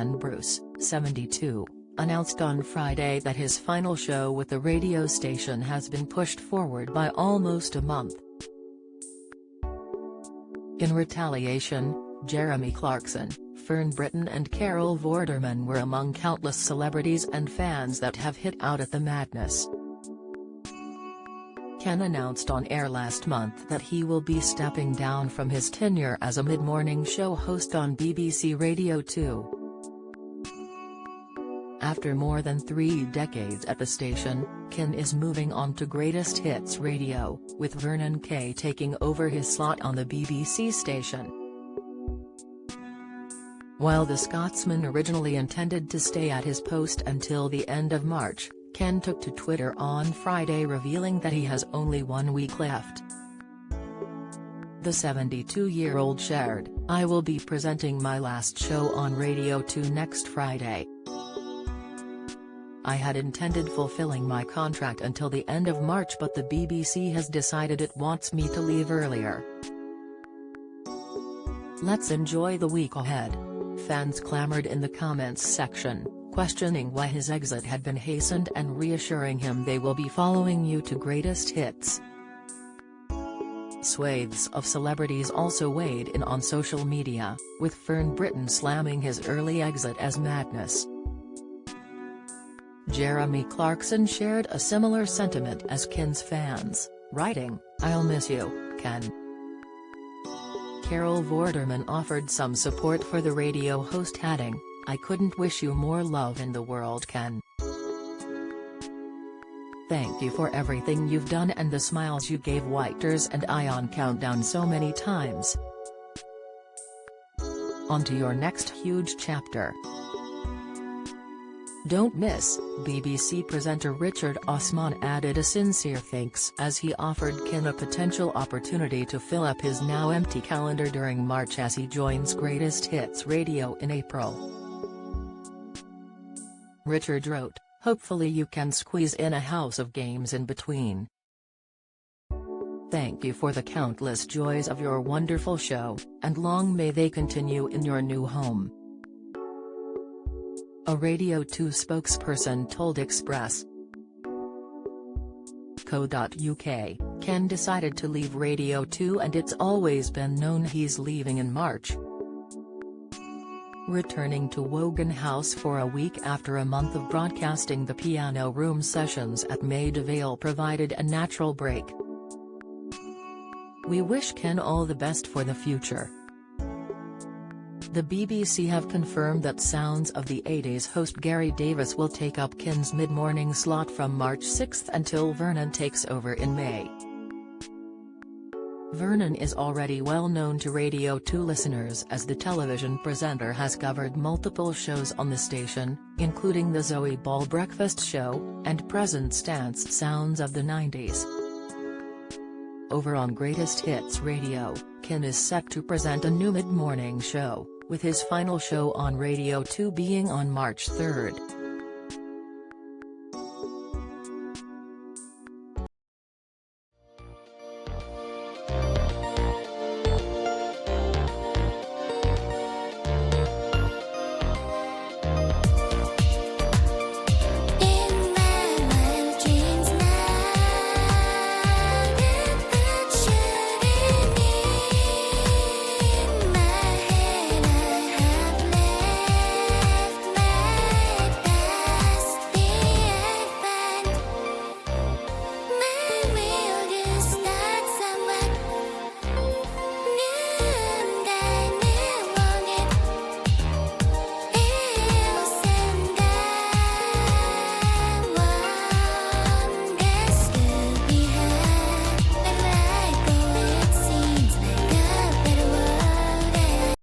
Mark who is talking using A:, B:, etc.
A: Ken Bruce, 72, announced on Friday that his final show with the radio station has been pushed forward by almost a month. In retaliation, Jeremy Clarkson, Fern Britton and Carol Vorderman were among countless celebrities and fans that have hit out at the madness. Ken announced on air last month that he will be stepping down from his tenure as a mid-morning show host on BBC Radio 2. After more than 3 decades at the station, Ken is moving on to Greatest Hits Radio, with Vernon Kay taking over his slot on the BBC station. While the Scotsman originally intended to stay at his post until the end of March, Ken took to Twitter on Friday revealing that he has only 1 week left. The 72-year-old shared, "I will be presenting my last show on Radio 2 next Friday. I had intended fulfilling my contract until the end of March, but the BBC has decided it wants me to leave earlier. Let's enjoy the week ahead." Fans clamored in the comments section, questioning why his exit had been hastened and reassuring him they will be following you to Greatest Hits. Swathes of celebrities also weighed in on social media, with Fern Britton slamming his early exit as madness. Jeremy Clarkson shared a similar sentiment as Ken's fans, writing, "I'll miss you, Ken." Carol Vorderman offered some support for the radio host, adding, "I couldn't wish you more love in the world, Ken. Thank you for everything you've done and the smiles you gave Whiters and I on Countdown so many times. On to your next huge chapter." Don't miss, BBC presenter Richard Osman added a sincere thanks as he offered Ken a potential opportunity to fill up his now empty calendar during March as he joins Greatest Hits Radio in April. Richard wrote, "Hopefully you can squeeze in a house of games in between. Thank you for the countless joys of your wonderful show, and long may they continue in your new home." A Radio 2 spokesperson told Express.co.uk, "Ken decided to leave Radio 2 and it's always been known he's leaving in March." Returning to Wogan House for a week after a month of broadcasting, the Piano Room sessions at Maida Vale provided a natural break. "We wish Ken all the best for the future." The BBC have confirmed that Sounds of the 80s host Gary Davis will take up Ken's mid-morning slot from March 6 until Vernon takes over in May. Vernon is already well known to Radio 2 listeners as the television presenter has covered multiple shows on the station, including the Zoe Ball Breakfast Show, and Present Stance Sounds of the 90s. Over on Greatest Hits Radio, Ken is set to present a new mid-morning show, with his final show on Radio 2 being on March 3.